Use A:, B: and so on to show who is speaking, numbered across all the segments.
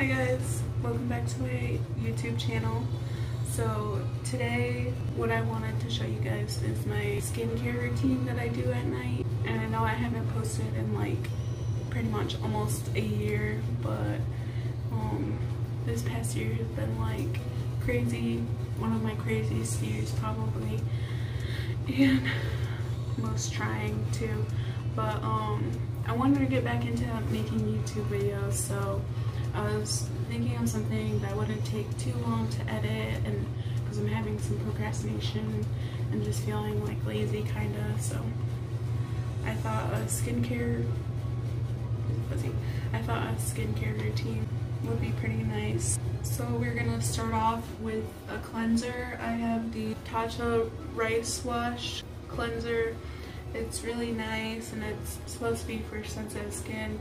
A: Hi guys, welcome back to my YouTube channel. So today what I wanted to show you guys is my skincare routine that I do at night. And I know I haven't posted in like pretty much almost a year, but this past year has been like crazy, one of my craziest years probably, and most trying too. But I wanted to get back into making YouTube videos, so I was thinking of something that wouldn't take too long to edit, and because I'm having some procrastination and just feeling like lazy kinda, so I thought a skincare routine would be pretty nice. So we're gonna start off with a cleanser. I have the Tatcha rice wash cleanser. It's really nice and it's supposed to be for sensitive skin.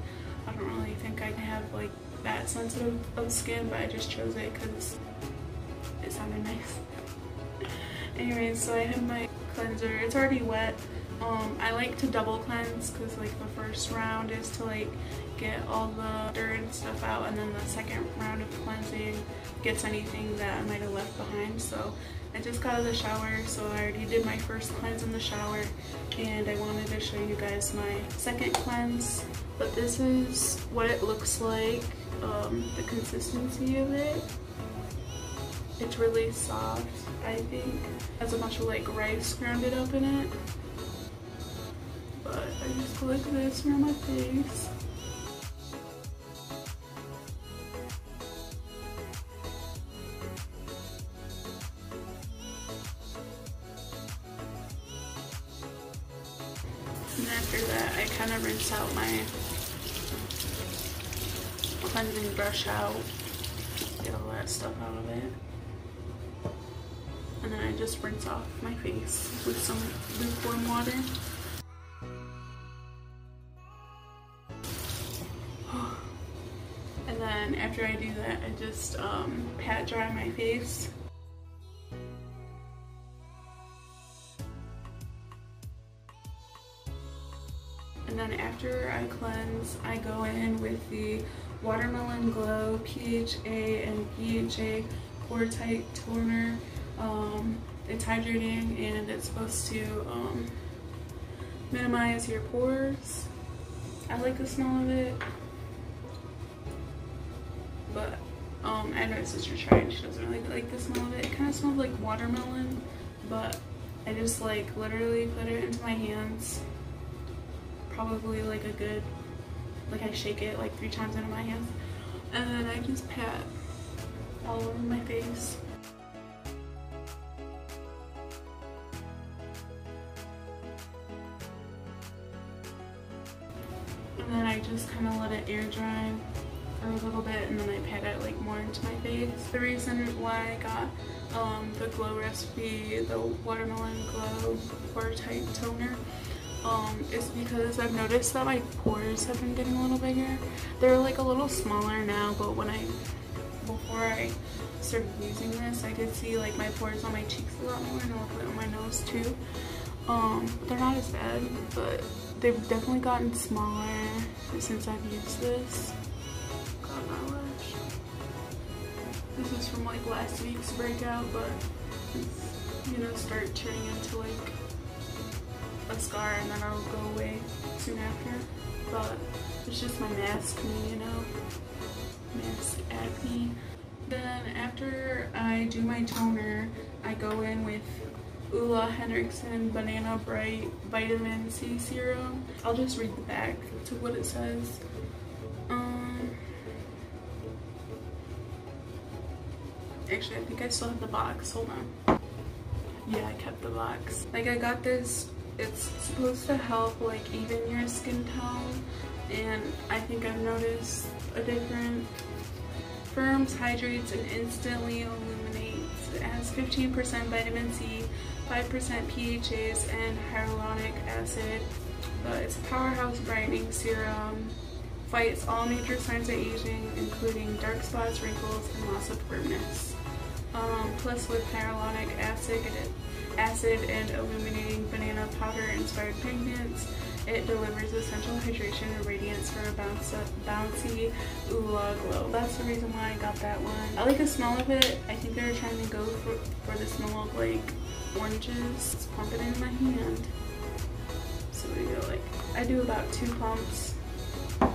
A: I don't really think I'd have like that sensitive of skin, but I just chose it because it sounded nice. Anyway, so I have my cleanser. It's already wet. I like to double cleanse because like the first round is to like get all the dirt and stuff out, and then the second round of cleansing gets anything that I might have left behind. So I just got out of the shower, so I already did my first cleanse in the shower, and I wanted to show you guys my second cleanse. But this is what it looks like, the consistency of it. It's really soft, I think. It has a bunch of like rice grounded up in it. But I just go like this around my face. And after that, I kind of rinse out my cleansing brush out, get all that stuff out of it. And then I just rinse off my face with some lukewarm water. And then after I do that, I just pat dry my face. And then after I cleanse, I go in with the Watermelon Glow PHA and PHA Pore Tight Toner. It's hydrating and it's supposed to minimize your pores. I like the smell of it, but I know my sister tried. She doesn't really like the smell of it. It kind of smells like watermelon, but I just like literally put it into my hands. Probably like a good, like I shake it like 3 times into my hands, and then I just pat all over my face. And then I just kind of let it air dry for a little bit, and then I pat it like more into my face. The reason why I got the Glow recipe, the Watermelon Glow Pore Tight Toner, is because I've noticed that my pores have been getting a little bigger. They're like a little smaller now, but before I started using this, I did see like my pores on my cheeks a lot more, and a little bit on my nose too. They're not as bad, but they've definitely gotten smaller since I've used this. God, my lash. This is from like last week's breakout, but it's, you know, start turning into like a scar, and then it'll go away soon after. But it's just my mask, you know, mask acne. Then after I do my toner, I go in with olehenriksen Banana Bright Vitamin C Serum. I'll just read the back to what it says. Actually, I think I still have the box. Hold on. Yeah, I kept the box. Like, I got this. It's supposed to help like even your skin tone, and I think I've noticed a difference. Firms, hydrates, and instantly illuminates. It has 15% vitamin C, 5% PHAs, and hyaluronic acid. It's a powerhouse brightening serum. Fights all major signs of aging, including dark spots, wrinkles, and loss of firmness. Plus with hyaluronic acid and illuminating banana powder inspired pigments, It delivers essential hydration and radiance for a bouncy oolah glow. That's the reason why I got that one. I like the smell of it. I think they were trying to go for the smell of like oranges. Let's pump it in my hand. So we go like, I do about 2 pumps. Then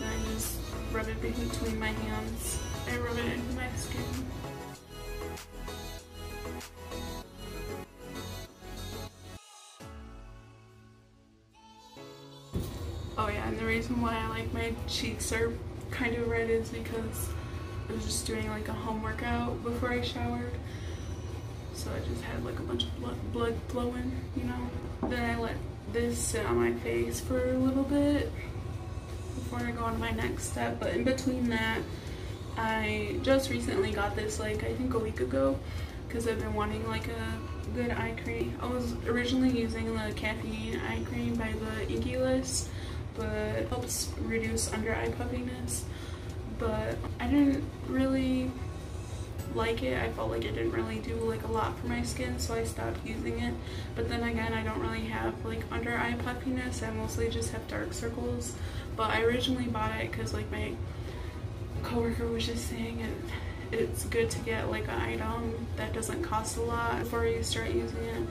A: I just rub it between my hands. I rub it into my skin. Oh yeah, and the reason why I like my cheeks are kind of red is because I was just doing like a home workout before I showered. So I just had like a bunch of blood flowing, you know. Then I let this sit on my face for a little bit before I go on to my next step. But in between that, I just recently got this like I think a week ago because I've been wanting like a good eye cream. I was originally using the caffeine eye cream by the Inky List, but it helps reduce under eye puffiness. But I didn't really like it. I felt like it didn't really do like a lot for my skin, so I stopped using it. But then again, I don't really have like under eye puffiness. I mostly just have dark circles. But I originally bought it because like my coworker was just saying it's good to get like an item that doesn't cost a lot before you start using it,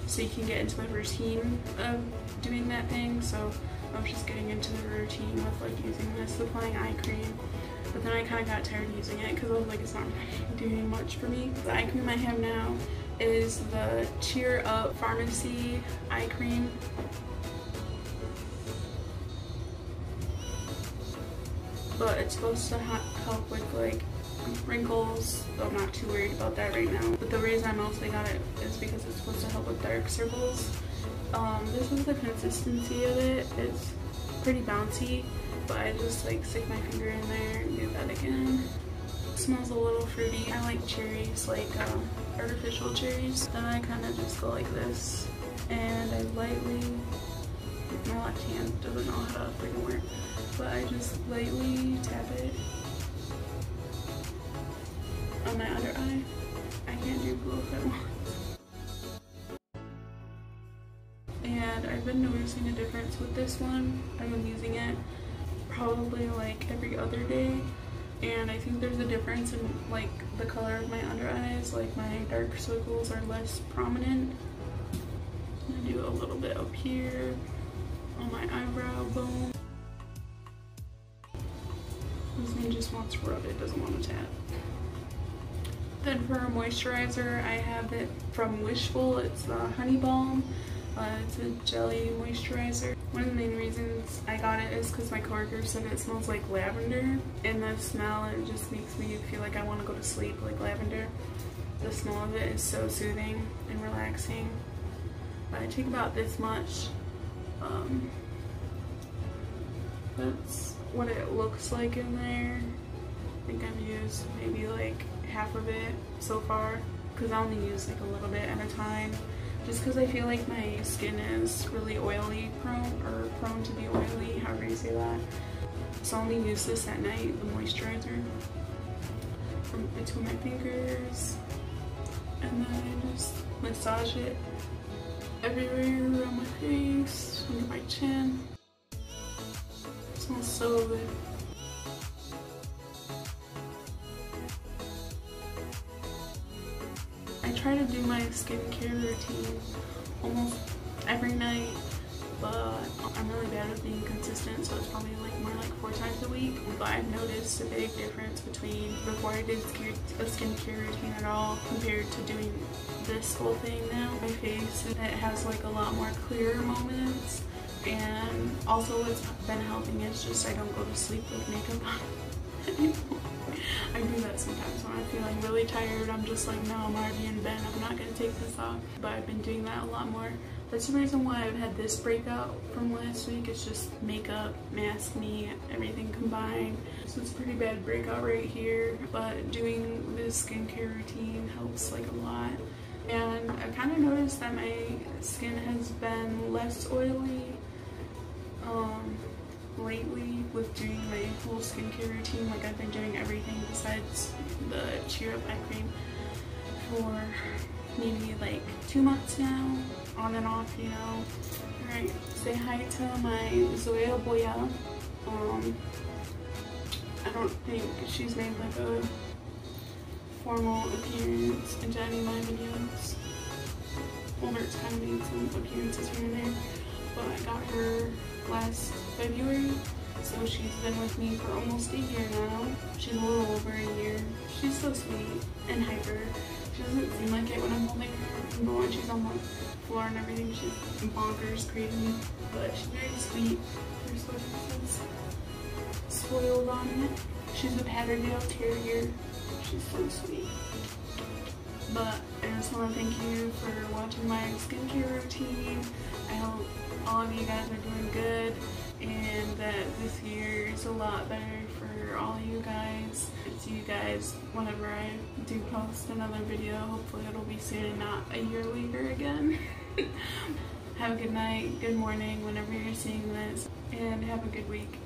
A: so you can get into the routine of doing that thing. So I was just getting into the routine with like using this applying eye cream. But then I kind of got tired of using it because I was like, it's not doing much for me. The eye cream I have now is the Cheer Up Pharmacy eye cream. But it's supposed to help with like wrinkles. I'm not too worried about that right now. But the reason I mostly got it is because it's supposed to help with dark circles. This is the consistency of it. It's pretty bouncy, but I just like stick my finger in there and do that again. It smells a little fruity. I like cherries, like artificial cherries. Then I kind of just go like this, and I lightly, my left hand doesn't know how to freaking work, but I just lightly tap it on my under eye. I can't do both at once. And I've been noticing a difference with this one. I've been using it probably like every other day, and I think there's a difference in like the color of my under eyes. Like my dark circles are less prominent. I do a little bit up here on my eyebrow bone. This one just wants to rub it, doesn't want to tap. Then for a moisturizer, I have it from Wishful. It's the Honey Balm. It's a jelly moisturizer. One of the main reasons I got it is because my coworker said it smells like lavender. And the smell, it just makes me feel like I want to go to sleep like lavender. The smell of it is so soothing and relaxing. But I take about this much. That's what it looks like in there. I think I've used maybe like half of it so far, because I only use like a little bit at a time. Just because I feel like my skin is really oily prone, or prone to be oily, however you say that. So I only use this at night, the moisturizer, from between my fingers. And then I just massage it everywhere around my face, under my chin. It smells so good. I try to do my skincare routine almost every night, but I'm really bad at being consistent, so it's probably like more like 4 times a week. But I've noticed a big difference between before I did a skincare routine at all compared to doing this whole thing now. My face, it has like a lot more clearer moments, and also what's been helping is just I don't go to sleep with makeup on anymore. I do that sometimes when I'm feeling really tired. I'm just like, no, I'm already in bed, I'm not going to take this off. But I've been doing that a lot more. That's the reason why I've had this breakout from last week. It's just makeup, mask me, everything combined. So it's a pretty bad breakout right here. But doing this skincare routine helps like a lot. And I've kind of noticed that my skin has been less oily lately with doing my whole skincare routine. Like I've been doing everything besides the Cheer Up eye cream for maybe like 2 months now, on and off, you know. Alright, say hi to my Zoya Boya. I don't think she's made like a formal appearance into any of my videos. Walmart's kind of made some appearances here and there, but I got her last February, so she's been with me for almost a year now. She's a little over a year. She's so sweet and hyper. She doesn't seem like it when I'm holding her, but when she's on the floor and everything, she's bonkers crazy, but she's very sweet. Here's what it says spoiled on it. She's a Patterdale Terrier. She's so sweet. But I just want to thank you for watching my skincare routine. I hope all of you guys are doing good and that this year is a lot better for all of you guys. See you guys whenever I do post another video. Hopefully it'll be soon and not a year later again. Have a good night, good morning whenever you're seeing this, and have a good week.